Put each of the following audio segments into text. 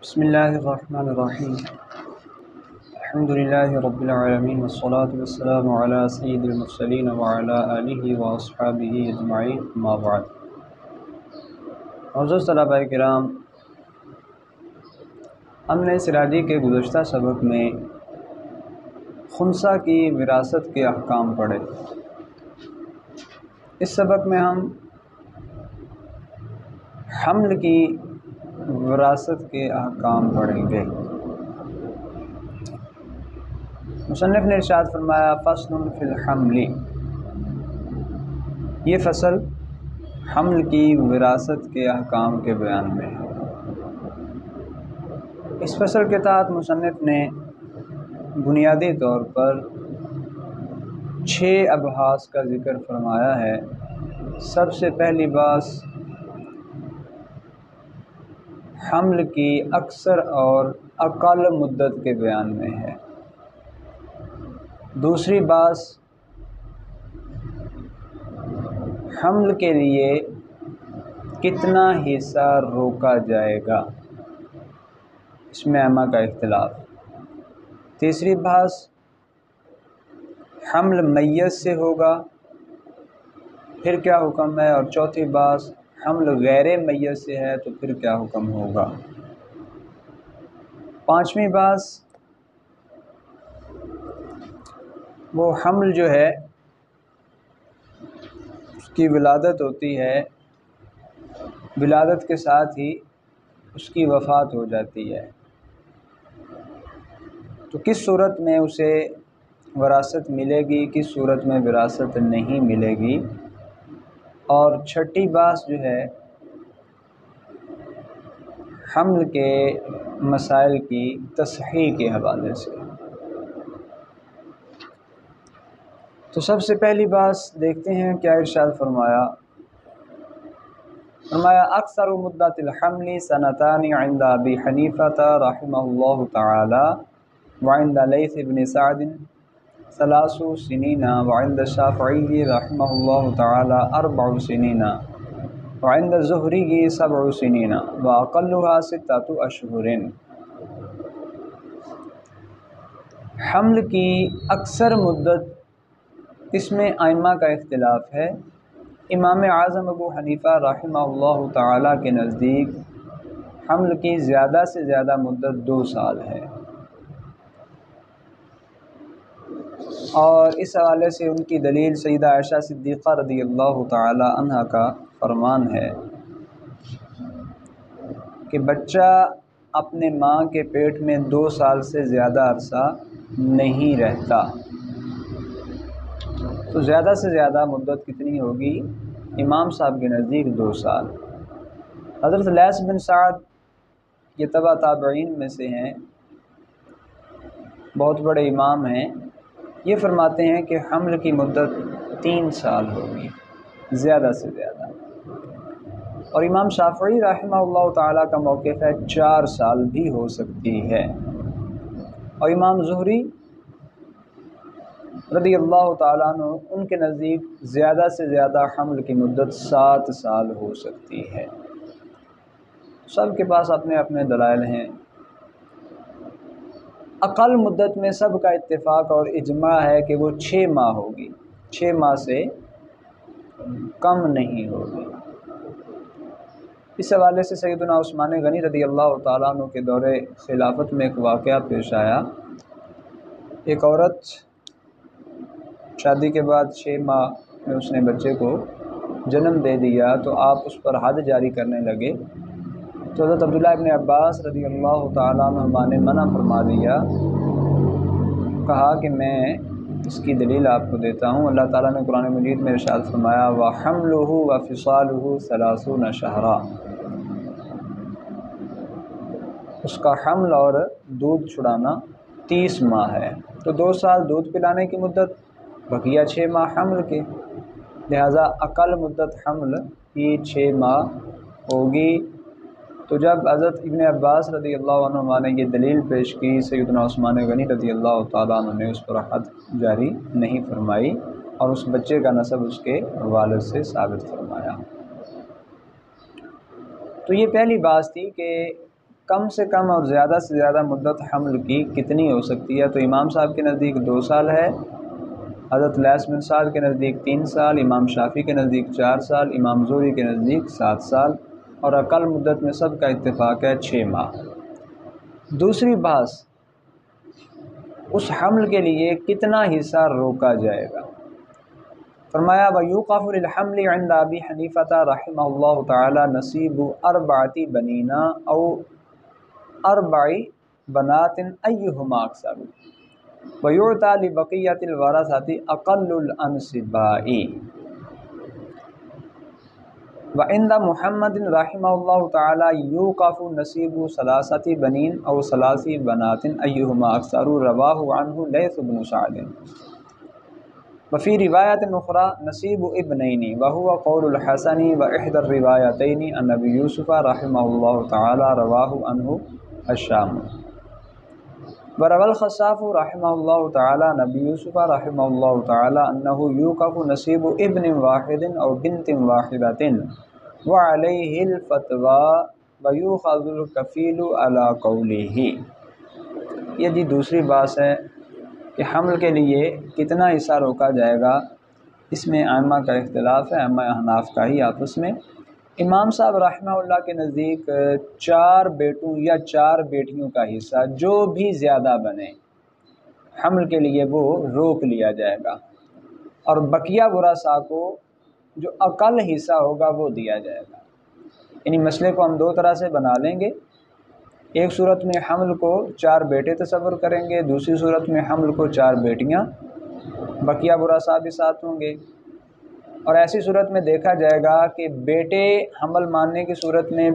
بسم اللہ الرحمن الرحیم الحمد للہ رب العالمین والصلاة والسلام علی سید المرسلین وعلی آلہ واصحابہ اجمعین اما بعد۔ معزز طلباء کرام، ہم نے سراجی کے گزشتہ سبق میں خنثی کی وراثت کے احکام پڑھے۔ اس سبق میں ہم حمل کی وراثت کے احکام پڑھیں گے۔ مصنف نے ارشاد فرمایا فصل فی الحمل، یہ فصل حمل کی وراثت کے احکام کے بیان میں ہے۔ اس فصل کے تحت مصنف نے بنیادی طور پر 6 ابحاث کا ذکر فرمایا ہے۔ سب سے پہلی بات حمل کی اکثر اور اقل مدت کے بیان میں ہے۔ دوسری بات حمل کے لیے کتنا حصہ روکا جائے گا، اس میں ائمہ کا اختلاف۔ تیسری بات حمل میت سے ہوگا، پھر کیا حکم ہے، اور چوتھی بات حمل غیر میت سے ہے تو پھر کیا حکم ہوگا۔ پانچویں بات وہ حمل جو ہے اس کی ولادت ہوتی ہے، ولادت کے ساتھ ہی اس کی وفات ہو جاتی ہے، تو کس صورت میں اسے وراثت ملے گی، کس صورت میں وراثت نہیں ملے گی۔ اور چھٹی بات جو ہے حمل کے مسائل کی تصحیح کے حوالے سے۔ تو سب سے پہلی بات دیکھتے ہیں کیا ارشاد فرمایا اکثر مدت الحمل سنتان عند ابی حنیفہ رحمہ اللہ تعالی وعند لیث بن سعد 3 سنین وعند الشافعی رحمہ اللہ تعالی 4 سنین وعند الزہری 7 سنین واقلها 6 اشہر۔ حمل کی اکثر مدت، اس میں ائمہ کا اختلاف ہے۔ امام اعظم ابو حنیفہ رحمہ اللہ تعالی کے نزدیک حمل کی زیادہ سے زیادہ مدت 2 سال ہے، اور اس حوالے سے ان کی دلیل سیدہ عائشہ صدیقہ رضی اللہ تعالی عنہا کا فرمان ہے کہ بچہ اپنے ماں کے پیٹ میں 2 سال سے زیادہ عرصہ نہیں رہتا۔ تو زیادہ سے زیادہ مدت کتنی ہوگی؟ امام صاحب کے نزدیک 2 سال۔ حضرت لیث بن سعد یہ تبع تابعین میں سے ہیں، بہت بڑے امام ہیں، یہ فرماتے ہیں کہ حمل کی مدت 3 سال ہوگی زیادہ سے زیادہ، اور امام شافعی رحمہ اللہ تعالیٰ کا موقف ہے 4 سال بھی ہو سکتی ہے، اور امام زہری رضی اللہ تعالیٰ عنہ ان کے نزدیک زیادہ سے زیادہ حمل کی مدت 7 سال ہو سکتی ہے۔ سب کے پاس اپنے اپنے دلائل ہیں۔ اقل مدت میں سب کا اتفاق اور اجماع ہے کہ وہ 6 ماہ ہوگی، 6 ماہ سے کم نہیں ہوگی۔ اس حوالے سے سیدنا عثمان غنی رضی اللہ تعالیٰ عنہ کے دور خلافت میں ایک واقعہ پیش آیا۔ ایک عورت شادی کے بعد 6 ماہ میں اس نے بچے کو جنم دے دیا، تو آپ اس پر حد جاری کرنے لگے، تو حضرت عبداللہ ابن عباس رضی اللہ تعالیٰ عنہما نے منع فرما دیا، کہا کہ میں اس کی دلیل آپ کو دیتا ہوں۔ اللہ تعالیٰ نے قرآن مجید میں ارشاد فرمایا وَحَمْلُهُ وَفِصَالُهُ 30 شَهْرًا، اس کا حمل اور دودھ چھڑانا 30 ماہ ہے، تو 2 سال دودھ پلانے کی مدت، بقیہ 6 ماہ حمل کے، لہذا اقل مدت حمل کی 6 ماہ ہوگی۔ تو جب حضرت ابن عباس رضی اللہ عنہ نے یہ دلیل پیش کی، سیدنا عثمان غنی رضی اللہ تعالیٰ عنہ نے اس پر حد جاری نہیں فرمائی، اور اس بچے کا نسب اس کے والد سے ثابت فرمایا۔ تو یہ پہلی بات تھی کہ کم سے کم اور زیادہ سے زیادہ مدت حمل کی کتنی ہو سکتی ہے؟ تو امام صاحب کے نزدیک 2 سال ہے، حضرت لیث بن سعد کے نزدیک 3 سال، امام شافعی کے نزدیک 4 سال، امام زہری کے نزدیک 7 سال، اور اقل مدت میں سب کا اتفاق ہے 6 ماہ۔ دوسری بات، اس حمل کے لیے کتنا حصہ روکا جائے گا؟ فرمایا وَيُوقَفُ لِلْحَمْلِ عِنْدَ أَبِي حَنِيفَةَ رَحِمَهُ اللَّهُ تَعَالَى نَصِيبُ 4 بَنِينَ أَوْ 4 بَنَاتٍ أَيُّهُمَا أَكْثَرُ وَيُعْطَى لِبَقِيَّةِ الْوَرَثَةِ أَقَلُّ الْأَنْصِبَاءِ۔ وعند محمد رحمہ اللہ تعالی یوقف نصیب 3 بنین او 3 بنات ایہما اکثر رواہ عنہ لیث بن سعد۔ وفی روایت اخرى نصیب ابنین وهو قول الحسن واحدى الروایتین عن ابی یوسف رحمہ اللہ تعالی رواہ عنہ الشام۔ وروى الخصاف رحمہ اللہ تعالی نبی یوسف رحمہ اللہ تعالی انہ یوقف نصیب ابن واحد او بنت واحدۃ وعلیہ الفتوی ویؤخذ الکفیل علی قولہ۔ یہ جی دوسری بات ہے کہ حمل کے لیے کتنا حصہ روکا جائے گا، اس میں ائمہ کا اختلاف ہے، ائمہ احناف کا ہی آپس میں۔ امام صاحب رحمہ اللہ کے نزدیک 4 بیٹوں یا 4 بیٹیوں کا حصہ جو بھی زیادہ بنے حمل کے لیے وہ روک لیا جائے گا، اور بقیہ ورثاء کو جو اقل حصہ ہوگا وہ دیا جائے گا۔ یعنی مسئلے کو ہم 2 طرح سے بنا لیں گے، ایک صورت میں حمل کو 4 بیٹے تصور کریں گے، دوسری صورت میں حمل کو 4 بیٹیاں، بقیہ ورثاء بھی ساتھ ہوں گے۔ اور ایسی صورت میں دیکھا جائے گا کہ بیٹے حمل ماننے کی صورت میں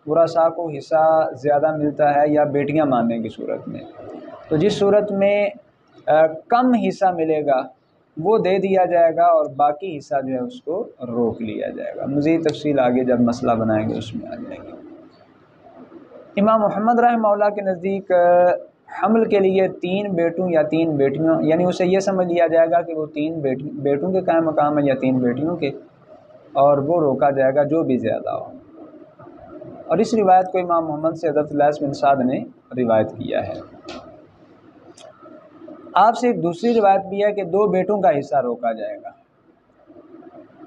ورثاء کو حصہ زیادہ ملتا ہے یا بیٹیاں ماننے کی صورت میں، تو جس صورت میں کم حصہ ملے گا وہ دے دیا جائے گا اور باقی حصہ جو ہے اس کو روک لیا جائے گا۔ مزید تفصیل آگے جب مسئلہ بنائیں گے اس میں آ جائے گی۔ امام محمد رحمہ اللہ کے نزدیک حمل کے لیے 3 بیٹوں یا 3 بیٹیوں، یعنی اسے یہ سمجھ لیا جائے گا کہ وہ 3 بیٹوں کے قائم مقام ہے یا 3 بیٹیوں کے، اور وہ روکا جائے گا جو بھی زیادہ ہو۔ اور اس روایت کو امام محمد سے حضرت لیث بن سعد نے روایت کیا ہے۔ آپ سے ایک دوسری روایت بھی ہے کہ 2 بیٹوں کا حصہ روکا جائے گا،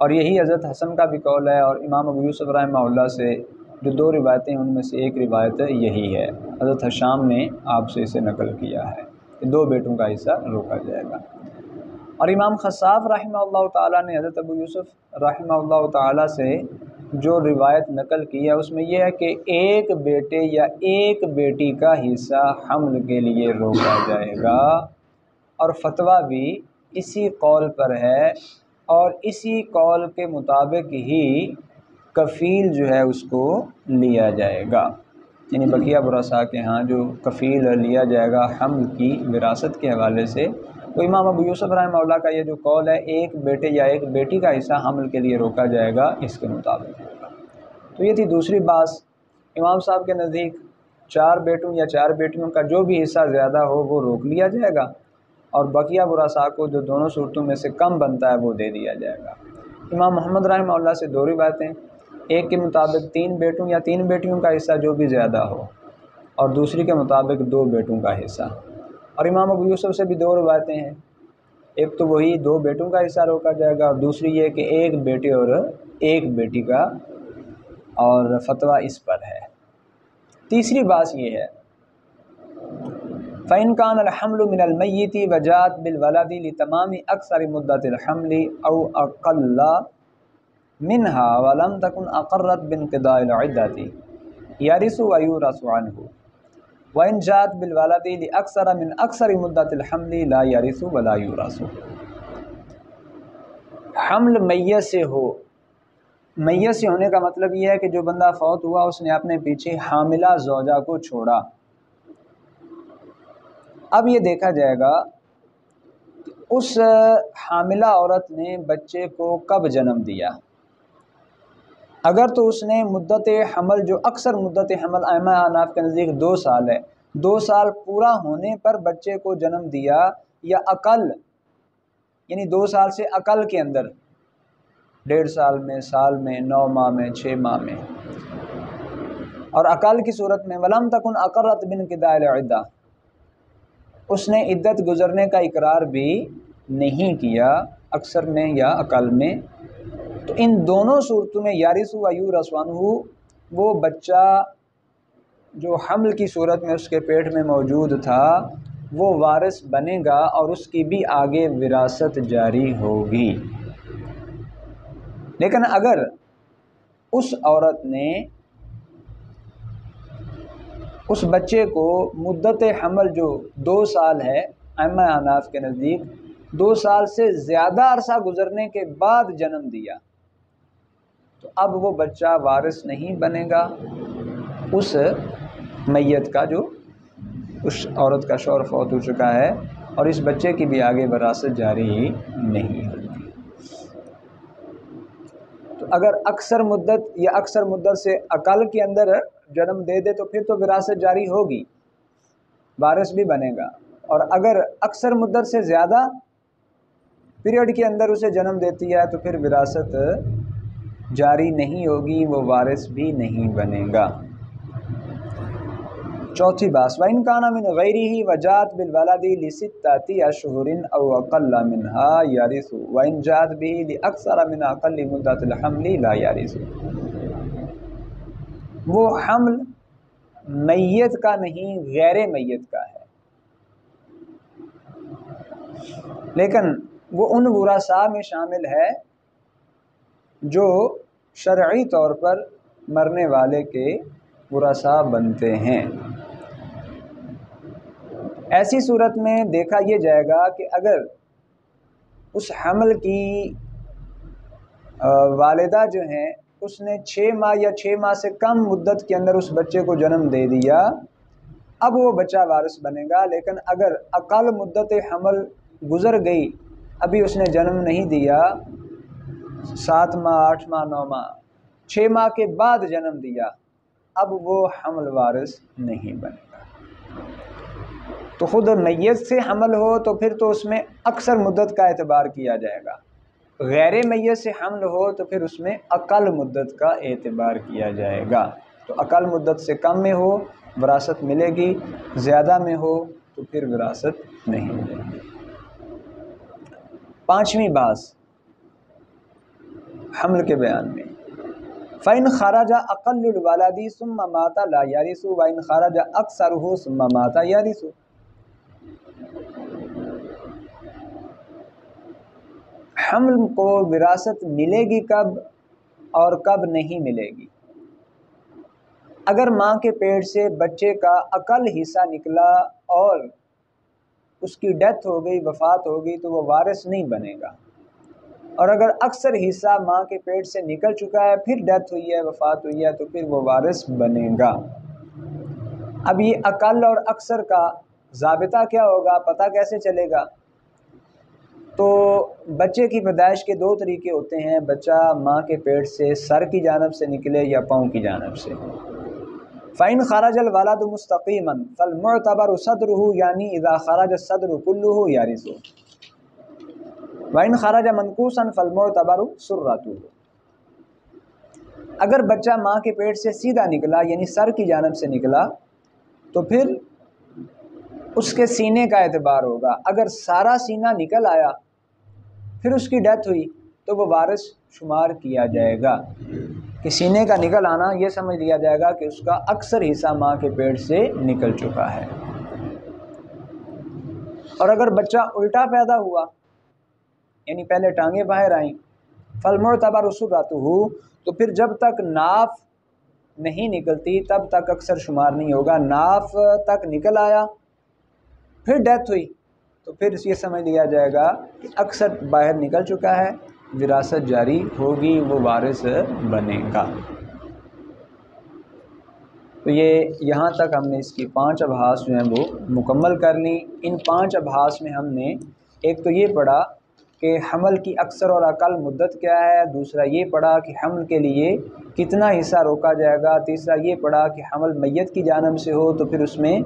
اور یہی حضرت حسن کا بھی قول ہے، اور امام ابو یوسف رحمہ اللہ سے جو 2 روایتیں ان میں سے ایک روایت یہی ہے، حضرت حشام نے آپ سے اسے نقل کیا ہے کہ 2 بیٹوں کا حصہ روکا جائے گا۔ اور امام خصاف رحمہ اللہ تعالیٰ نے حضرت ابو یوسف رحمہ اللہ تعالیٰ سے جو روایت نقل کی ہے اس میں یہ ہے کہ 1 بیٹے یا 1 بیٹی کا حصہ حمل کے لیے روکا جائے گا، اور فتویٰ بھی اسی قول پر ہے، اور اسی قول کے مطابق ہی کفیل جو ہے اس کو لیا جائے گا، یعنی بقیہ ورثاء کے ہاں جو کفیل لیا جائے گا حمل کی وراثت کے حوالے سے، تو امام ابو یوسف رحمہ اللہ کا یہ جو قول ہے 1 بیٹے یا 1 بیٹی کا حصہ حمل کے لیے روکا جائے گا، اس کے مطابق ہوگا۔ تو یہ تھی دوسری بات، امام صاحب کے نزدیک 4 بیٹوں یا 4 بیٹیوں کا جو بھی حصہ زیادہ ہو وہ روک لیا جائے گا، اور بقیہ ورثاء کو جو دونوں صورتوں میں سے کم بنتا ہے وہ دے دیا جائے گا۔ امام محمد رحمہ اللہ سے 2 روایتیں، ایک کے مطابق 3 بیٹوں یا 3 بیٹیوں کا حصہ جو بھی زیادہ ہو، اور دوسری کے مطابق 2 بیٹوں کا حصہ۔ اور امام ابو یوسف سے بھی 2 روایتیں ہیں، ایک تو وہی 2 بیٹوں کا حصہ روکا جائے گا، اور دوسری یہ کہ 1 بیٹے اور 1 بیٹی کا، اور فتویٰ اس پر ہے۔ تیسری بات یہ ہے فَإِنْ كَانَ الْحَمْلُ مِنَ الْمَيِّتِ وَجَاءَتْ بِالْوَلَدِ لِتَمَامِ أَكْثَرِ مُدَّةِ الْحَمْلِ أَوْ أَقَلَّ مِنْهَا وَلَمْ تَكُنْ أَقَرَّتْ بِانْقِضَاءِ الْعِدَّةِ يَرِثُ وَيُورَثُ عَنْهُ وَإِنْ جَاءَتْ بِالْوَلَدِ لِأَكْثَرَ مِنْ أَكْثَرِ مُدَّةِ الْحَمْلِ لَا يَرِثُ وَلَا يُورَثُ۔ حمل میت سے ہو، میت سے ہونے کا مطلب یہ ہے کہ جو بندہ فوت ہوا اس نے اپنے پیچھے حاملہ زوجہ کو چھوڑا۔ اب یہ دیکھا جائے گا کہ اس حاملہ عورت نے بچے کو کب جنم دیا۔ اگر تو اس نے مدت حمل، جو اکثر مدت حمل ائمہ احناف کے نزدیک 2 سال ہے، 2 سال پورا ہونے پر بچے کو جنم دیا، یا اقل یعنی 2 سال سے اقل کے اندر 1.5 سال میں، سال میں، 9 ماہ میں، 6 ماہ میں، اور اقل کی صورت میں ولم تکن اقرت بانقضاء العدہ، اس نے عدت گزرنے کا اقرار بھی نہیں کیا اکثر میں یا اقل میں، تو ان دونوں صورتوں میں یارث و یورث عنہ، وہ بچہ جو حمل کی صورت میں اس کے پیٹ میں موجود تھا وہ وارث بنے گا اور اس کی بھی آگے وراثت جاری ہوگی۔ لیکن اگر اس عورت نے اس بچے کو مدت حمل جو 2 سال ہے ائمہ احناف کے نزدیک 2 سال سے زیادہ عرصہ گزرنے کے بعد جنم دیا، تو اب وہ بچہ وارث نہیں بنے گا اس میت کا، جو اس عورت کا شوہر فوت ہو چکا ہے، اور اس بچے کی بھی آگے وراثت جاری نہیں ہوگی۔ تو اگر اکثر مدت سے اقل کے اندر جنم دے دے تو پھر تو وراثت جاری ہوگی، وارث بھی بنے گا، اور اگر اکثر مدت سے زیادہ پیریڈ کے اندر اسے جنم دیتی ہے تو پھر وراثت جاری نہیں ہوگی، وہ وارث بھی نہیں بنے گا۔ چوتھی بات، وَإِنْ كَانَ مِنْ غَيْرِهِ وَجَاءَتْ بِالْوَلَدِ لِسِتَّةِ أَشْهُرٍ أَوْ أَقَلَّ مِنْهَا يَرِثُ وَإِنْ جَاءَتْ بِهِ لِأَكْثَرَ مِنْ أَقَلِّ مُدَّةِ الْحَمْلِ لَا يَرِثُ، وہ حمل میت کا نہیں غیر میت کا ہے، لیکن وہ ان ورثاء میں شامل ہے جو شرعی طور پر مرنے والے کے ورثاء بنتے ہیں۔ ایسی صورت میں دیکھا یہ جائے گا کہ اگر اس حمل کی والدہ جو ہیں اس نے 6 ماہ یا 6 ماہ سے کم مدت کے اندر اس بچے کو جنم دے دیا، اب وہ بچہ وارث بنے گا، لیکن اگر اقل مدت حمل گزر گئی، ابھی اس نے جنم نہیں دیا، 7 ماہ 8 ماہ 9 ماہ 6 ماہ کے بعد جنم دیا، اب وہ حمل وارث نہیں بنے گا۔ تو خود میت سے حمل ہو تو پھر تو اس میں اکثر مدت کا اعتبار کیا جائے گا، غیر میت سے حمل ہو تو پھر اس میں اقل مدت کا اعتبار کیا جائے گا۔ تو اقل مدت سے کم میں ہو وراثت ملے گی، زیادہ میں ہو تو پھر وراثت نہیں ملے گی۔ 5ویں بات حمل کے بیان میں، فَإِنْ خَرَجَ أَقَلُّ الْوَلَدِ ثُمَّ مَاتَ لَا يَرِثُ وَإِنْ خَرَجَ أَكْثَرُهُ ثُمَّ مَاتَ يَرِثُ، حمل کو وراثت ملے گی کب اور کب نہیں ملے گی؟ اگر ماں کے پیٹ سے بچے کا اقل حصہ نکلا اور اس کی ڈیتھ ہو گئی، وفات ہو گئی، تو وہ وارث نہیں بنے گا، اور اگر اکثر حصہ ماں کے پیٹ سے نکل چکا ہے پھر ڈیتھ ہوئی ہے، وفات ہوئی ہے، تو پھر وہ وارث بنے گا۔ اب یہ اقل اور اکثر کا ضابطہ کیا ہوگا، پتہ کیسے چلے گا؟ تو بچے کی پیدائش کے 2 طریقے ہوتے ہیں، بچہ ماں کے پیٹ سے سر کی جانب سے نکلے یا پاؤں کی جانب سے۔ فَإِنْ خَرَجَ الْوَلَدُ مُسْتَقِيمًا فَالْمُعْتَبَرُ صَدْرُهُ، یعنی اذا خرج الصدر كله يرث، وَإِنْ خَرَجَ مَنْقُوصًا فَالْمُعْتَبَرُ سُرَّتُهُ، اگر بچہ ماں کے پیٹ سے سیدھا نکلا یعنی سر کی جانب سے نکلا تو پھر اس کے سینے کا اعتبار ہوگا، اگر سارا سینہ نکل آیا پھر اس کی ڈیتھ ہوئی تو وہ وارث شمار کیا جائے گا، کہ سینے کا نکل آنا یہ سمجھ لیا جائے گا کہ اس کا اکثر حصہ ماں کے پیٹ سے نکل چکا ہے۔ اور اگر بچہ الٹا پیدا ہوا یعنی پہلے ٹانگیں باہر آئیں، فالمعتبر سرۃہ، تو پھر جب تک ناف نہیں نکلتی تب تک اکثر شمار نہیں ہوگا، ناف تک نکل آیا پھر ڈیتھ ہوئی تو پھر یہ سمجھ لیا جائے گا کہ اکثر باہر نکل چکا ہے، وراثت جاری ہوگی، وہ وارث بنے گا۔ تو یہ یہاں تک ہم نے اس کی 5 ابحاث جو ہیں وہ مکمل کر لیں۔ ان 5 ابحاث میں ہم نے ایک تو یہ پڑھا کہ حمل کی اکثر اور اقل مدت کیا ہے، دوسرا یہ پڑھا کہ حمل کے لیے کتنا حصہ روکا جائے گا، تیسرا یہ پڑھا کہ حمل میت کی جانب سے ہو تو پھر اس میں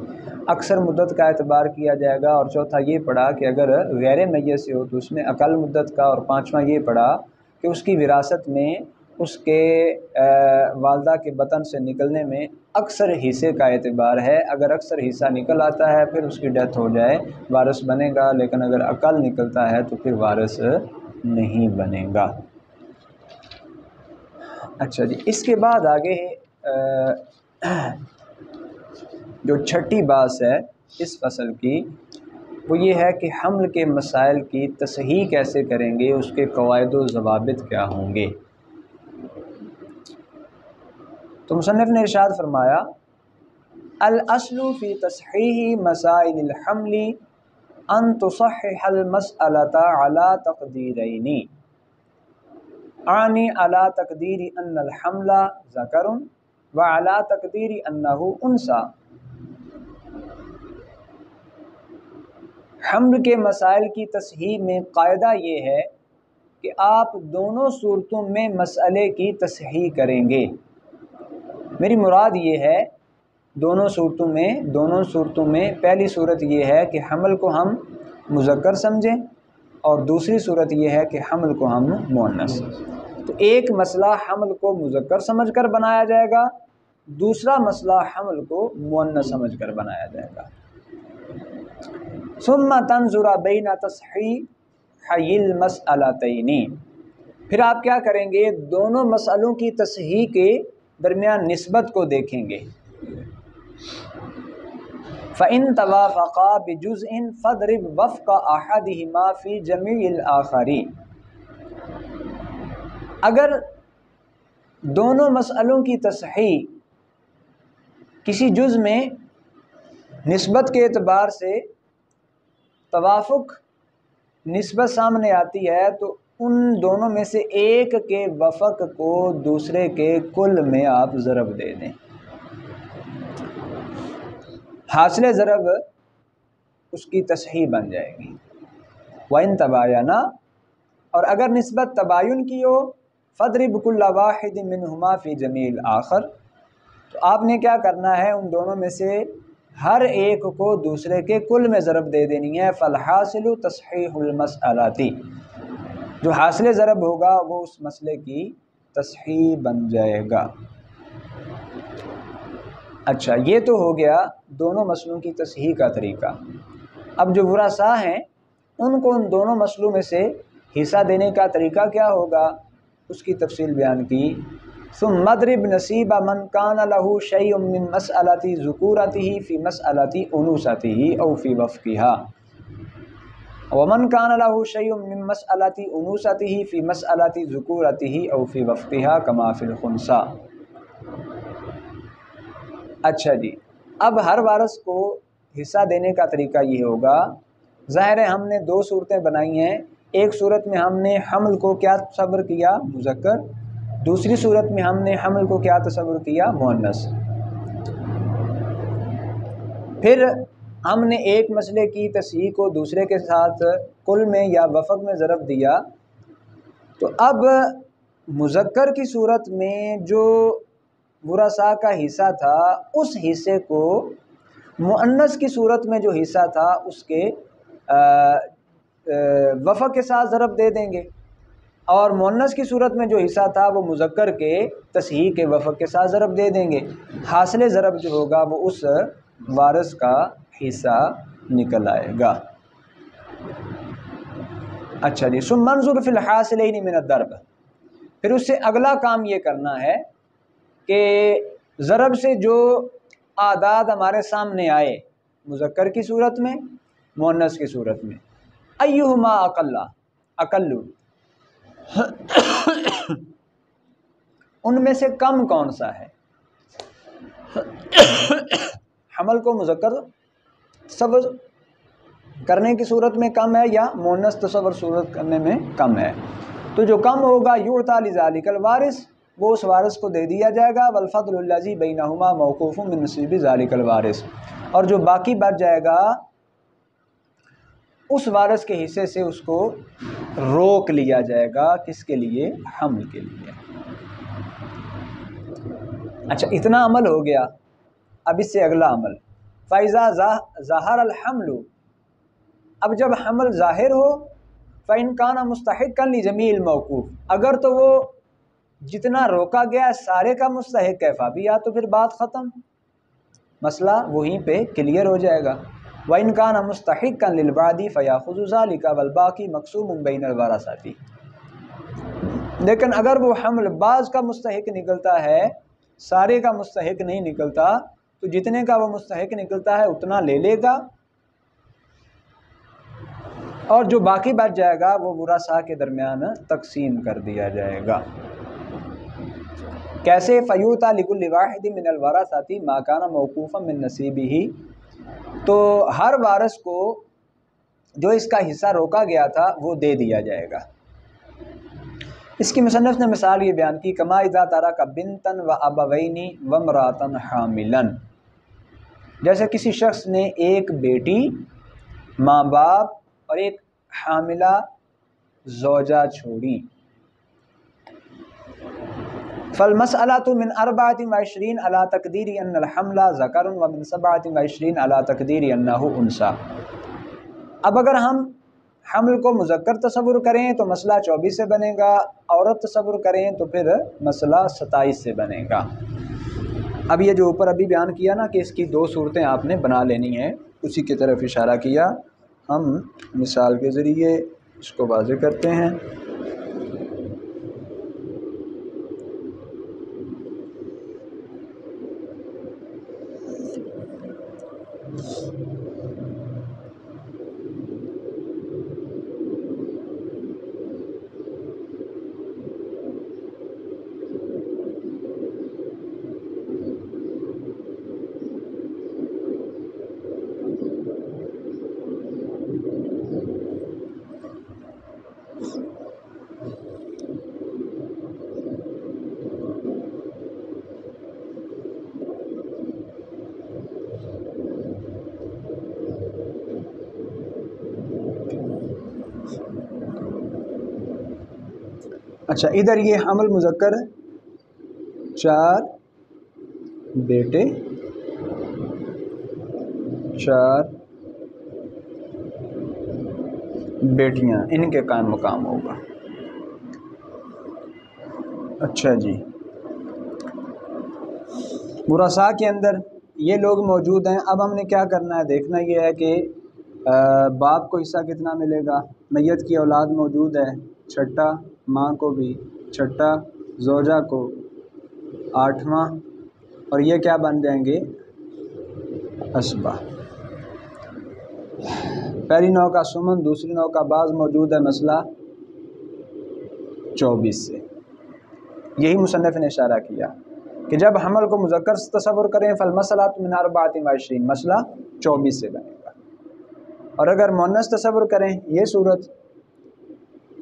اکثر مدت کا اعتبار کیا جائے گا، اور چوتھا یہ پڑھا کہ اگر غیر میت سے ہو تو اس میں اقل مدت کا، اور 5واں یہ پڑھا کہ اس کی وراثت میں اس کے والدہ کے بطن سے نکلنے میں اکثر حصے کا اعتبار ہے. اگر اکثر حصہ نکل آتا ہے پھر اس کی ڈیتھ ہو جائے وارث بنے گا، لیکن اگر اقل نکلتا ہے تو پھر وارث نہیں بنے گا. اچھا جی، اس کے بعد آگے جو چھٹی باس ہے اس فصل کی وہ یہ ہے کہ حمل کے مسائل کی تصحیح کیسے کریں گے، اس کے قواعد و ضوابط کیا ہوں گے. تو مصنف نے ارشاد فرمایا الاصل فی تصحیح مسائل الحمل ان تصحح المسألة على تقدیرین، اعنی على تقدیر ان الحمل ذکر وعلى تقدیر انہ انثی. حمل کے مسائل کی تصحیح میں قاعدہ یہ ہے کہ آپ دونوں صورتوں میں مسئلے کی تصحیح کریں گے. میری مراد یہ ہے دونوں صورتوں میں پہلی صورت یہ ہے کہ حمل کو ہم مذکر سمجھیں اور دوسری صورت یہ ہے کہ حمل کو ہم مؤنث. تو ایک مسئلہ حمل کو مذکر سمجھ کر بنایا جائے گا، دوسرا مسئلہ حمل کو مؤنث سمجھ کر بنایا جائے گا. ثم تنظر بین تصحیحی المسئلتین، پھر آپ کیا کریں گے، دونوں مسئلوں کی تصحیح کے درمیان نسبت کو دیکھیں گے. فَإِن تَوَافَقَا بِجُزْءٍ فَاضْرِبْ وَفْقَ أَحَدِهِمَا فِي جَمِيعِ الْآخَرِ. اگر دونوں مسئلوں کی تصحیح کسی جز میں نسبت کے اعتبار سے توافق نسبت سامنے آتی ہے تو ان دونوں میں سے ایک کے وفق کو دوسرے کے کل میں آپ ضرب دے دیں. حاصل ضرب اس کی تصحیح بن جائے گی. وَإِن تَبَايَنَا، اور اگر نسبت تباین کی ہو فَاضْرِبْ كُلَّ وَاحِدٍ مِّنْهُمَا فِي جَمِيعِ الْآخَرِ، تو آپ نے کیا کرنا ہے، ان دونوں میں سے ہر ایک کو دوسرے کے کل میں ضرب دے دینی ہے. فَالْحَاصِلُ تَصْحِيحُ الْمَسْأَلَةِ، جو حاصل ضرب ہوگا وہ اس مسئلے کی تصحیح بن جائے گا. اچھا، یہ تو ہو گیا دونوں مسئلوں کی تصحیح کا طریقہ. اب جو ورثاء ہیں ان کو ان دونوں مسئلوں میں سے حصہ دینے کا طریقہ کیا ہوگا، اس کی تفصیل بیان کی. ثم اضرب نصیب من کان له شیء من مسألة ذکورته فی مسألة انوثته او فی وفقها، ومن کان له شیء من مسألة انوثته فی مسألة ذکورته او فی وفقها کما فی الخنثی. اچھا جی، اب ہر وارث کو حصہ دینے کا طریقہ یہ ہوگا. ظاہر ہے ہم نے دو صورتیں بنائی ہیں. ایک صورت میں ہم نے حمل کو کیا تصور کیا، مذکر. دوسری صورت میں ہم نے حمل کو کیا تصور کیا، مؤنث. پھر ہم نے ایک مسئلے کی تصحیح کو دوسرے کے ساتھ کل میں یا وفق میں ضرب دیا. تو اب مذکر کی صورت میں جو ورثاء کا حصہ تھا اس حصے کو مؤنث کی صورت میں جو حصہ تھا اس کے وفق کے ساتھ ضرب دے دیں گے، اور مؤنث کی صورت میں جو حصہ تھا وہ مذکر کے تصحیح کے وفق کے ساتھ ضرب دے دیں گے. حاصل ضرب جو ہوگا وہ اس وارث کا حصہ نکل آئے گا. اچھا جی، ثم انظر فی الحاصلین من الضرب، پھر اس سے اگلا کام یہ کرنا ہے کہ ضرب سے جو اعداد ہمارے سامنے آئے مذکر کی صورت میں، مؤنث کی صورت میں، ایہما اقل، ان میں سے کم کون سا ہے. حمل کو مذکر تصور کرنے کی صورت میں کم ہے یا مؤنث تصور صورت کرنے میں کم ہے. تو جو کم ہوگا یعطی لذالک الوارث، وہ اس وارث کو دے دیا جائے گا. والفضل الذی بینہما موقوف من نصیب ذالک الوارث، اور جو باقی بچ جائے گا اس وارث کے حصے سے اس کو روک لیا جائے گا. کس کے لیے؟ حمل کے لیے. اچھا، اتنا عمل ہو گیا. اب اس سے اگلا عمل، فَإِذَا ظَهَرَ الْحَمْلُ، اب جب حمل ظاہر ہو، فَإِنْ كَانَ مُسْتَحِقًّا لِجَمِيعِ الْمَوْقُوفِ، اگر تو وہ جتنا روکا گیا سارے کا مستحق ہے فابیا، تو پھر بات ختم، مسئلہ وہیں پہ کلیئر ہو جائے گا۔ وَإِنْ كَانَ مُسْتَحِقًّا لِلْبَعْضِ فَيَأْخُذُ ذَلِكَ وَالْبَاقِي مَقْسُومٌ بَيْنَ الْوَرَثَةِ۔ لیکن اگر وہ حمل بعض کا مستحق نکلتا ہے، سارے کا مستحق نہیں نکلتا، تو جتنے کا وہ مستحق نکلتا ہے اتنا لے لے گا، اور جو باقی بچ جائے گا وہ ورثاء کے درمیان تقسیم کر دیا جائے گا۔ کیسے؟ فَيُؤْتَى لِكُلِّ وَاحِدٍ مِّنَ الْوَرَثَةِ مَا كَانَ مَوْقُوفًا مِّن نَصِيبِهِ، تو ہر وارث کو جو اس کا حصہ روکا گیا تھا وہ دے دیا جائے گا۔ اس کی مصنف نے مثال یہ بیان کی، کما اذا ترک بنتن و ابوین وامرأۃ حاملا، جیسے کسی شخص نے ایک بیٹی، ماں باپ اور ایک حاملہ زوجہ چھوڑی۔ فالمسألة من 24 على تقدیر ان الحمل ذکر ومن 27 على تقدیر انه انثى۔ اب اگر ہم حمل کو مذکر تصور کریں تو مسئلہ 24 سے بنے گا، عورت تصور کریں تو پھر مسئلہ 27 سے بنے گا۔ اب یہ جو اوپر ابھی بیان کیا نا کہ اس کی دو صورتیں آپ نے بنا لینی ہیں، اسی کی طرف اشارہ کیا۔ ہم مثال کے ذریعے اس کو واضح کرتے ہیں۔ اچھا، ادھر یہ حمل مذکر 4 بیٹے 4 بیٹیاں، ان کے قائم مقام ہوگا۔ اچھا جی، ورثاء کے اندر یہ لوگ موجود ہیں۔ اب ہم نے کیا کرنا ہے، دیکھنا یہ ہے کہ باپ کو حصہ کتنا ملے گا۔ میت کی اولاد موجود ہے 6، ماں کو بھی 6، زوجہ کو 8واں، اور یہ کیا بن جائیں گے، اسبہ۔ پہلی نوع کا سمن، دوسری نوع کا بعض موجود ہے، مسئلہ 24 سے۔ یہی مصنف نے اشارہ کیا کہ جب حمل کو مذکر تصور کریں فالمسألۃ من 24، مسئلہ 24 سے بنے گا، اور اگر مؤنث تصور کریں یہ صورت،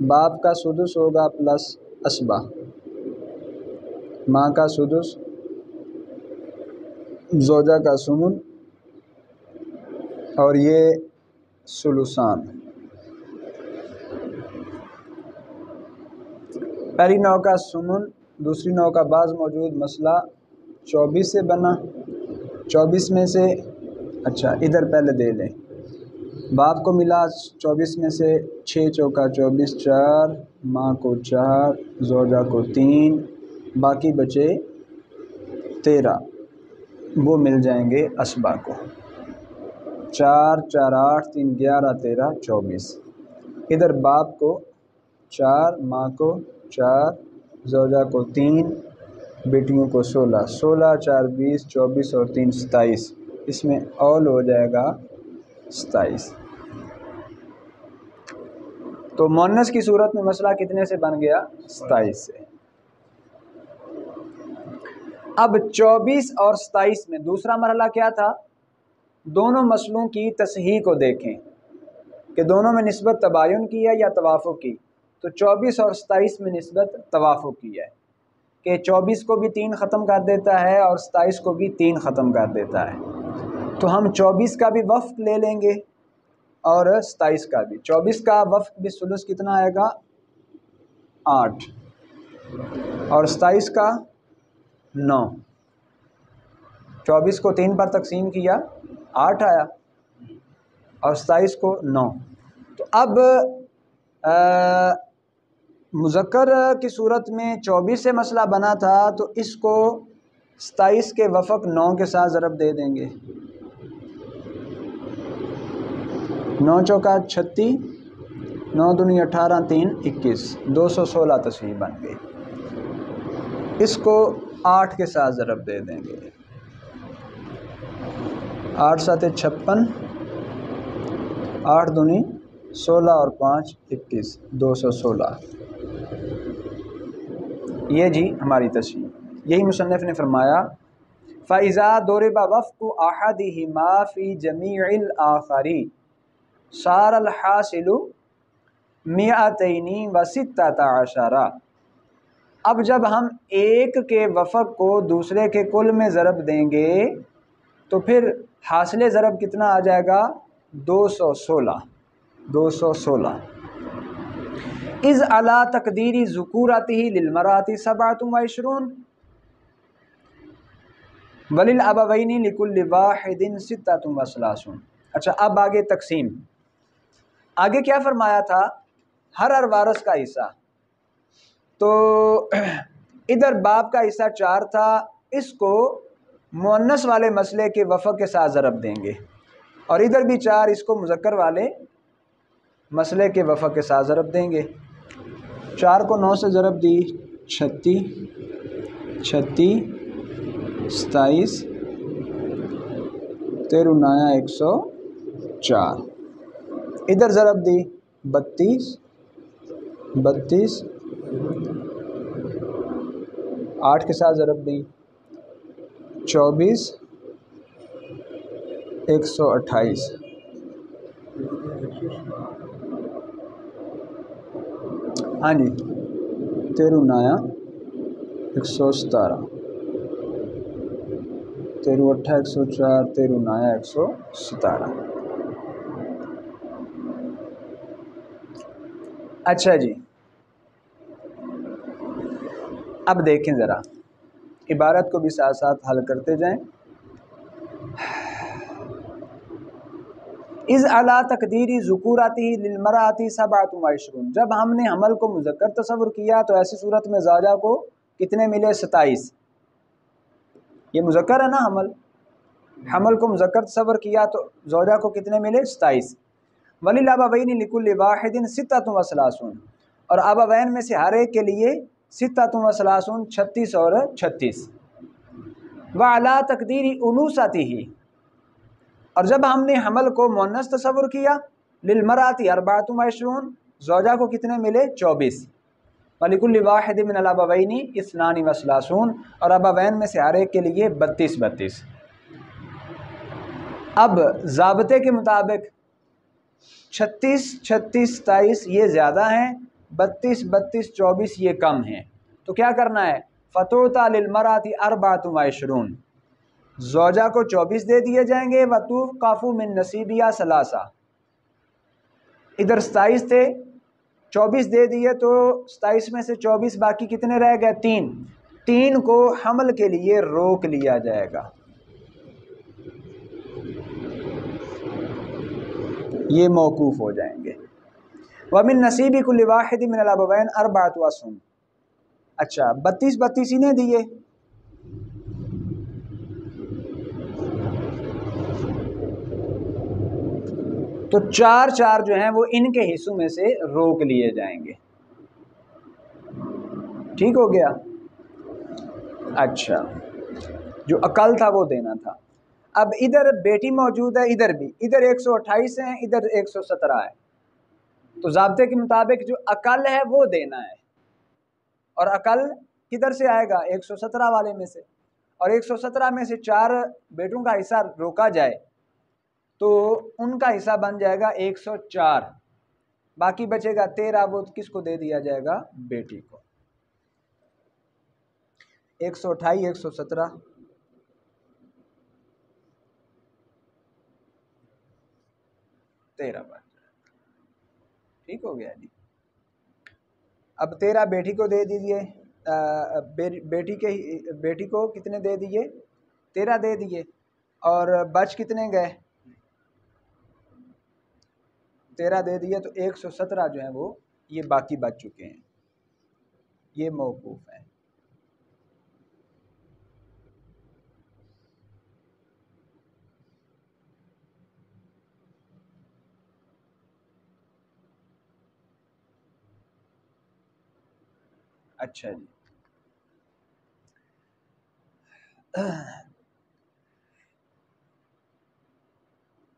باپ کا سدس ہوگا پلس اسبہ، ماں کا سدس، زوجہ کا سمن، اور یہ ثلثان۔ پہلی نوع کا سمن، دوسری نوع کا بعض موجود، مسئلہ 24 سے بنا۔ 24 میں سے اچھا ادھر پہلے دے لیں، باپ کو ملا 24 میں سے 6 چوکا 24، 4، ماں کو 4، زوجہ کو 3، باقی بچے 13، وہ مل جائیں گے اسبا کو۔ 4 4 8 3 11 13 24۔ ادھر باپ کو 4، ماں کو 4، زوجہ کو 3، بیٹیوں کو 16، 16 4 20، 24 اور 3 27، اس میں اول ہو جائے گا 27۔ تو مؤنث کی صورت میں مسئلہ کتنے سے بن گیا، 27 سے۔ اب 24 اور 27 میں دوسرا مرحلہ کیا تھا، دونوں مسئلوں کی تصحیح کو دیکھیں کہ دونوں میں نسبت تباین کی ہے یا توافق کی۔ تو 24 اور 27 میں نسبت توافق کی ہے کہ 24 کو بھی 3 ختم کر دیتا ہے اور 27 کو بھی 3 ختم کر دیتا ہے۔ تو ہم 24 کا بھی وفق لے لیں گے اور 27 کا بھی۔ 24 کا وفق بھی ثلث کتنا آئے گا، 8، اور 27 کا 9۔ 24 کو 3 پر تقسیم کیا 8 آیا اور 27 کو 9۔ تو اب مذکر کی صورت میں 24 سے مسئلہ بنا تھا تو اس کو 27 کے وفق 9 کے ساتھ ضرب دے دیں گے، 9 چوکا 36، 9 دونی 18، 3 21، 216 تصحیح بن گئی۔ اس کو 8 کے ساتھ ضرب دے دیں گے، 8 7 56، 8 دونی 16 اور 5 21، 216۔ یہ جی ہماری تصحیح۔ یہی مصنف نے فرمایا فَإِذَا ضُرِبَ وَفْقُ أَحَدِهِمَا فِي جَمِيعِ الْآخَرِ صَارَ الْحَاصِلُ 216۔ اب جب ہم ایک کے وفق کو دوسرے کے کل میں ضرب دیں گے تو پھر حاصل ضرب کتنا آ جائے گا؟ 216۔ 216 اذ علی تقدیری ذکورتہ للمرأۃ 27 وللابوین لکل واحد 36۔ اچھا اب آگے تقسیم، آگے کیا فرمایا تھا؟ ہر وارث کا حصہ، تو ادھر باپ کا حصہ 4 تھا، اس کو مؤنث والے مسئلے کے وفق کے ساتھ ضرب دیں گے، اور ادھر بھی 4، اس کو مذکر والے مسئلے کے وفق کے ساتھ ضرب دیں گے۔ 4 کو 9 سے ضرب دی 36، 36 27، 13 9 104، ادھر ضرب دی 32، 32، 8 کے ساتھ ضرب دی 24، 128۔ ہاں جی 13 9 117، 13 8 104، 13 9 117۔ اچھا جی اب دیکھیں ذرا عبارت کو بھی ساتھ ساتھ حل کرتے جائیں۔ اذ علی تقدیری ذکورتہ للمرأۃ 27، جب ہم نے حمل کو مذکر تصور کیا تو ایسی صورت میں زوجہ کو کتنے ملے؟ 27۔ یہ مذکر ہے نا حمل، حمل کو مذکر تصور کیا تو زوجہ کو کتنے ملے؟ 27۔ وللابوین لکل واحد 36، اور ابوین میں سے ہر ایک کے لیے 36 36 اور 36۔ وعلی تقدیری انوثتہ، اور جب ہم نے حمل کو مؤنث تصور کیا للمرأۃ 24، زوجہ کو کتنے ملے؟ 24۔ ولکل واحد من الابوین 32، اور ابوین میں سے ہر ایک کے لیے 32 32۔ اب ضابطے کے مطابق 36 36 27 یہ زیادہ ہیں، 32 32 24 یہ کم ہیں، تو کیا کرنا ہے؟ فتوطا للمرأۃ 24، زوجہ کو 24 دے دیے جائیں گے، وتوقف من نصیبیہ 3، ادھر 27 تھے 24 دے دیے تو 27 میں سے 24 باقی کتنے رہ گئے؟ 3، 3 کو حمل کے لیے روک لیا جائے گا، یہ موقوف ہو جائیں گے۔ ومن نصیب کل واحد من الابوین 4۔ اچھا 32 32 انہیں دیے، تو 4 4 جو ہیں وہ ان کے حصوں میں سے روک لیے جائیں گے، ٹھیک ہو گیا؟ اچھا جو اقل تھا وہ دینا تھا۔ اب ادھر بیٹی موجود ہے، ادھر بھی، ادھر 128 ہیں، ادھر 117 ہے، تو ضابطے کے مطابق جو اقل ہے وہ دینا ہے، اور اقل کدھر سے آئے گا؟ 117 والے میں سے، اور 117 میں سے 4 بیٹوں کا حصہ روکا جائے تو ان کا حصہ بن جائے گا 104، باقی بچے گا 13، وہ کس کو دے دیا جائے گا؟ بیٹی کو۔ 128 117 13 بن جائے، ٹھیک ہو گیا جی۔ اب 13 بیٹی کو دے دیجیے، بیٹی کو کتنے دے دیے؟ 13 دے دیے، اور بچ کتنے گئے؟ 13 دے دیے، تو 117 جو ہیں وہ یہ باقی بچ چکے ہیں۔ یہ موقوف ہے۔ اچھا جی،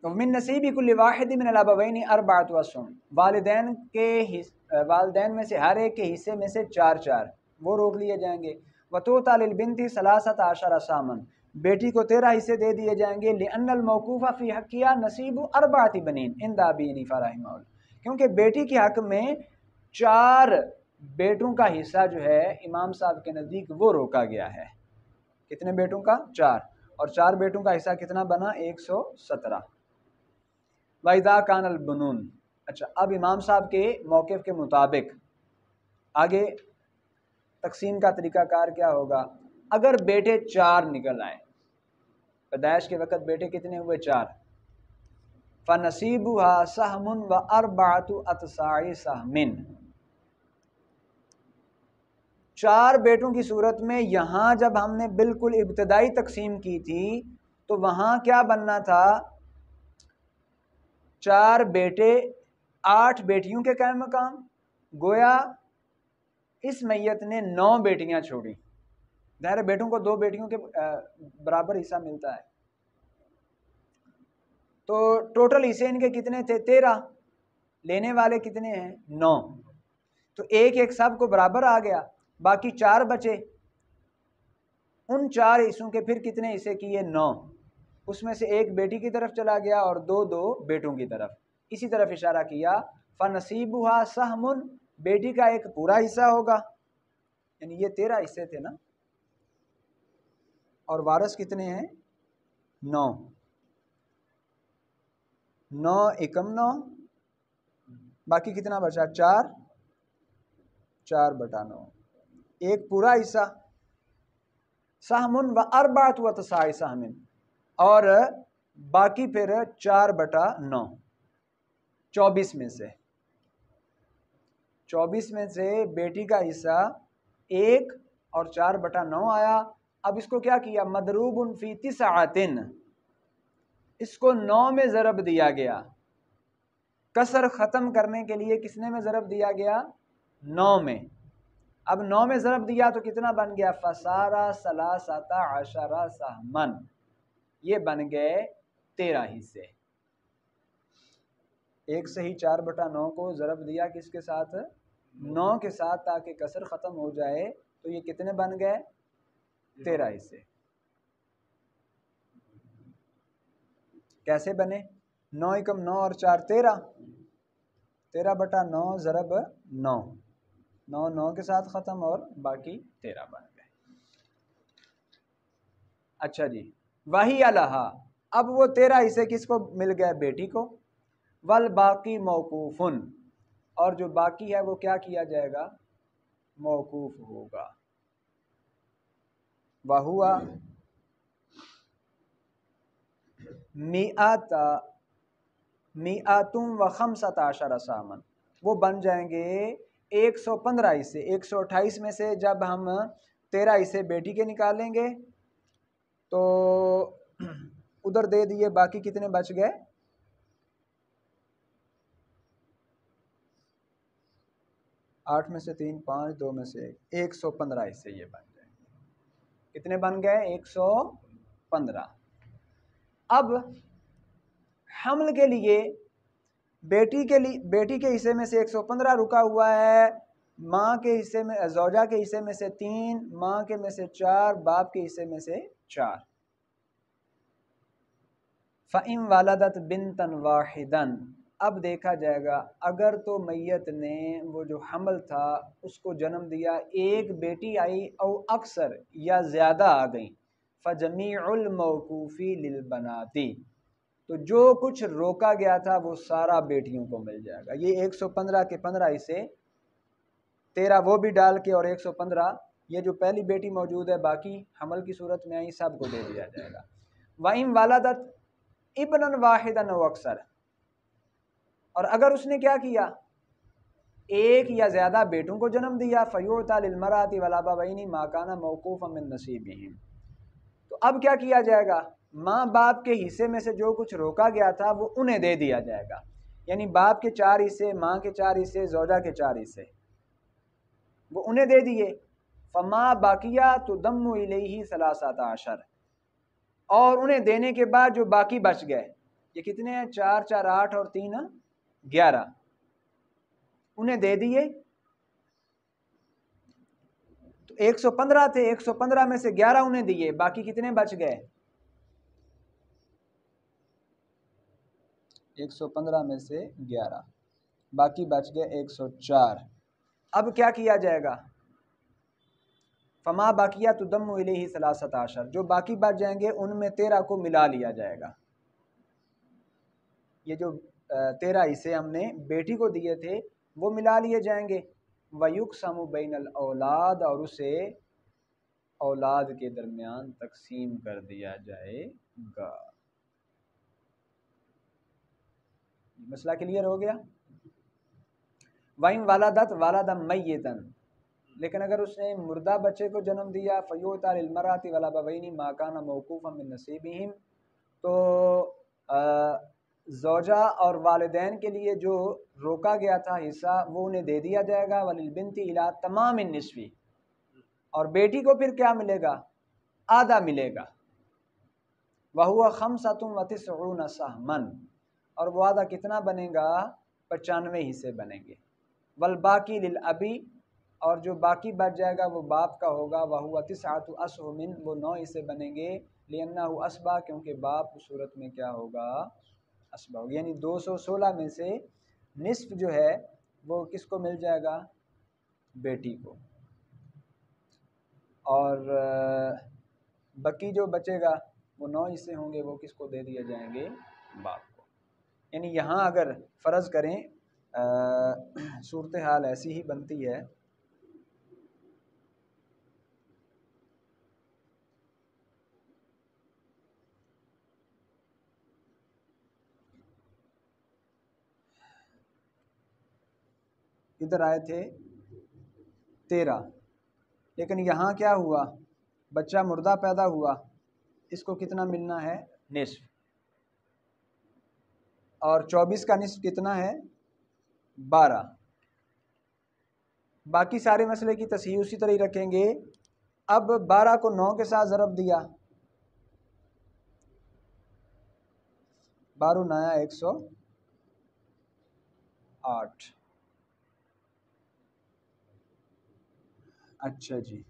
ومن نصیب کل واحد من الابوین اربعۃ اسہم، والدین میں سے ہر ایک کے حصے میں سے چار چار وہ روک لیے جائیں گے۔ وتعطى للبنت 13 سہما، بیٹی کو 13 حصے دے دیے جائیں گے۔ لأن الموقوف فی حقها نصیب 4 بنین عند ابی حنیفہ رحمہ اللہ، کیونکہ بیٹی کے حق میں 4 بیٹوں کا حصہ جو ہے امام صاحب کے نزدیک وہ روکا گیا ہے۔ کتنے بیٹوں کا؟ 4، اور 4 بیٹوں کا حصہ کتنا بنا؟ 117۔ وَإِذَا كَانَ الْبُنُونَ، اچھا اب امام صاحب کے موقف کے مطابق آگے تقسیم کا طریقہ کار کیا ہوگا؟ اگر بیٹے 4 نکل آئے، پیدائش کے وقت بیٹے کتنے ہوئے؟ 4، فَنَصِيبُهَا سَهْمٌ وَأَرْبَعَةُ أَتْسَاعِ سَهْمٍ، 4 بیٹوں کی صورت میں یہاں جب ہم نے بالکل ابتدائی تقسیم کی تھی تو وہاں کیا بننا تھا؟ 4 بیٹے 8 بیٹیوں کے قائم مقام، گویا اس میت نے 9 بیٹیاں چھوڑی، ظاہر بیٹوں کو 2 بیٹیوں کے برابر حصہ ملتا ہے، تو ٹوٹل حصے ان کے کتنے تھے؟ 13، لینے والے کتنے ہیں؟ 9، تو ایک ایک سب کو برابر آ گیا، باقی 4 بچے، ان 4 حصوں کے پھر کتنے حصے کیے؟ 9، اس میں سے ایک بیٹی کی طرف چلا گیا اور 2 بیٹوں کی طرف، اسی طرف اشارہ کیا۔ فَنَصِيبُهَا سَهْمٌ، بیٹی کا ایک پورا حصہ ہوگا، یعنی یہ 13 حصے تھے نا، اور وارث کتنے ہیں؟ 9، 9 × 9، باقی کتنا بچا؟ 4، 4/9، ایک پورا حصہ، سہمن و 4 أتساع سہم، اور باقی پھر 4/9، 24 میں سے 24 میں سے بیٹی کا حصہ 1 اور 4/9 آیا۔ اب اس کو کیا کیا؟ مضروب فی 9، اس کو 9 میں ضرب دیا گیا، کسر ختم کرنے کے لیے کتنے میں ضرب دیا گیا؟ 9 میں۔ اب 9 میں ضرب دیا تو کتنا بن گیا؟ فَصَارَ 13 سہمًا، یہ بن گئے 13 حصے۔ ایک سے ہی 4/9 کو ضرب دیا کس کے ساتھ؟ 9 کے ساتھ، تاکہ کسر ختم ہو جائے، تو یہ کتنے بن گئے؟ 13 حصے۔ کیسے بنے؟ 9 × 9 اور 4 13، 13/9 ضرب 9، 9 9 کے ساتھ ختم اور باقی 13 بن گئے۔ اچھا جی، وہی الہا، اب وہ 13 حصے کس کو مل گئے؟ بیٹی کو۔ والباقی موقوفن، اور جو باقی ہے وہ کیا کیا جائے گا؟ موقوف ہوگا۔ وہوا مئۃ و 15 سہما، وہ بن جائیں گے 115 حصے۔ 128 میں سے جب ہم 13 حصے بیٹی کے نکالیں گے تو ادھر دے دیے، باقی کتنے بچ گئے؟ 8 میں سے 3 5 2 میں سے 115 حصے یہ بن جائیں گے۔ کتنے بن گئے؟ 115۔ اب حمل کے لیے بیٹی کے حصے میں سے 115 رکا ہوا ہے، ماں کے حصے میں، زوجہ کے حصے میں سے 3، ماں کے میں سے 4، باپ کے حصے میں سے 4۔ فَإِن وَلَدَتْ بِنْتًا وَاحِدًا، اب دیکھا جائے گا اگر تو میت نے وہ جو حمل تھا اس کو جنم دیا، ایک بیٹی آئی او اکثر یا زیادہ آ گئیں، فَجَمِيعُ الْمَوْقُوفِ لِلْبَنَاتِ، تو جو کچھ روکا گیا تھا وہ سارا بیٹیوں کو مل جائے گا۔ یہ 115 کے 15 حصے، 13 وہ بھی ڈال کے اور 115 یہ جو پہلی بیٹی موجود ہے، باقی حمل کی صورت میں آئی، سب کو دے دیا جائے گا۔ وَإِن وَلَدَتْ ابْنًا وَاحِدًا أَوْ أَكْثَرَ، اور اگر اس نے کیا کیا؟ ایک یا زیادہ بیٹوں کو جنم دیا فیعطیٰ للمرأۃ والابوین ما کان موقوفا من نصیبہم، تو اب کیا کیا جائے گا؟ ماں باپ کے حصے میں سے جو کچھ روکا گیا تھا وہ انہیں دے دیا جائے گا، یعنی باپ کے 4 حصے، ماں کے 4 حصے، زوجہ کے 4 حصے وہ انہیں دے دیے۔ فما باقیہ تضم الیہ 13، اور انہیں دینے کے بعد جو باقی بچ گئے، یہ کتنے ہیں؟ 4 4 8 اور 3 11، انہیں دے دیے۔ تو 115 تھے، 115 میں سے 11 انہیں دیے، باقی کتنے بچ گئے؟ 115 میں سے 11، باقی بچ گئے 104۔ اب کیا کیا جائے گا؟ فما باقیہ تضم الیہ 13، جو باقی بچ جائیں گے ان میں 13 کو ملا لیا جائے گا۔ یہ جو 13 حصے ہم نے بیٹی کو دیے تھے وہ ملا لیے جائیں گے۔ وَيُقْسَمُ بَيْنَ الْأَوْلَادِ، اور اسے اولاد کے درمیان تقسیم کر دیا جائے گا۔ مسئلہ کلیئر ہو گیا؟ وَإِن وَلَدَتْ وَلَدًا مَيِّتًا، لیکن اگر اس نے مردہ بچے کو جنم دیا فَيُعْطَىٰ لِلْمَرْأَةِ وَالْأَبَوَيْنِ مَا كَانَ مَوْقُوفًا مِّن نَصِيبِهِمْ، تو زوجہ اور والدین کے لیے جو روکا گیا تھا حصہ وہ انہیں دے دیا جائے گا۔ وَلِلْبِنْتِ إِلَىٰ تَمَامِ النِّصْفِ، اور بیٹی کو پھر کیا ملے گا؟ آدھا ملے گا۔ وَهُوَ 95 سہمًا، اور وہ آدھا کتنا بنے گا؟ 95 حصے بنیں گے۔ والباقی للابی، اور جو باقی بچ جائے گا وہ باپ کا ہوگا۔ وَهُوَ 9 أسهم، وہ 9 حصے بنیں گے۔ لِأَنَّهُ أَصْبَى، کیونکہ باپ اس صورت میں کیا ہوگا؟ اسبا ہوگا، یعنی 216 میں سے نصف جو ہے وہ کس کو مل جائے گا؟ بیٹی کو، اور باقی جو بچے گا وہ 9 حصے ہوں گے، وہ کس کو دے دیے جائیں گے؟ باپ کو۔ یعنی یہاں اگر فرض کریں صورتحال ایسی ہی بنتی ہے ادھر آئے تھے 13، لیکن یہاں کیا ہوا؟ بچہ مردہ پیدا ہوا، اس کو کتنا ملنا ہے؟ نصف، اور 24 کا نصف کتنا ہے؟ 12۔ باقی سارے مسئلے کی تصحیح اسی طرح ہی رکھیں گے۔ اب 12 کو 9 کے ساتھ ضرب دیا، 12 9 108۔ اچھا جی،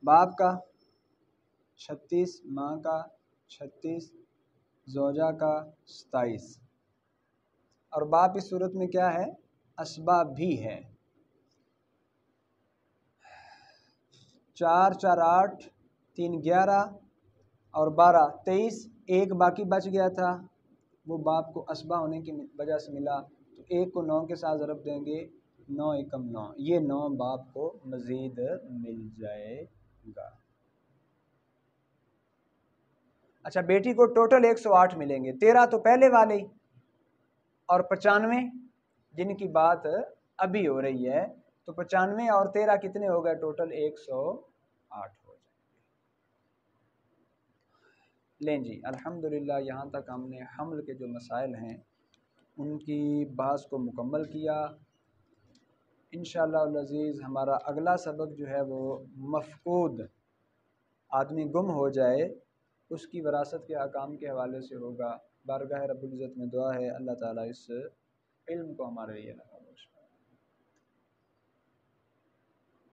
باپ کا 36، ماں کا 36، زوجہ کا 27، اور باپ اس صورت میں کیا ہے؟ اسباب بھی ہے۔ 4 4 8 3 11 اور 12 23، ایک باقی بچ گیا تھا وہ باپ کو اسبا ہونے کی وجہ سے ملا، تو ایک کو 9 کے ساتھ ضرب دیں گے، 9 × 9، یہ 9 باپ کو مزید مل جائے گا۔ اچھا، بیٹی کو ٹوٹل 108 ملیں گے، 13 تو پہلے والے ہی اور 95 جن کی بات ابھی ہو رہی ہے، تو 95 اور 13 کتنے ہو گئے؟ ٹوٹل 108 ہو جائیں گے۔ لیں جی، الحمدللہ یہاں تک ہم نے حمل کے جو مسائل ہیں ان کی بحث کو مکمل کیا۔ انشاءاللہ العزیز ہمارا اگلا سبق جو ہے وہ مفقود، آدمی گم ہو جائے، اس کی وراثت کے احکام کے حوالے سے ہوگا۔ بارگاہ رب العزت میں دعا ہے اللہ تعالیٰ اس علم کو ہمارے لیے نصیب فرمائے۔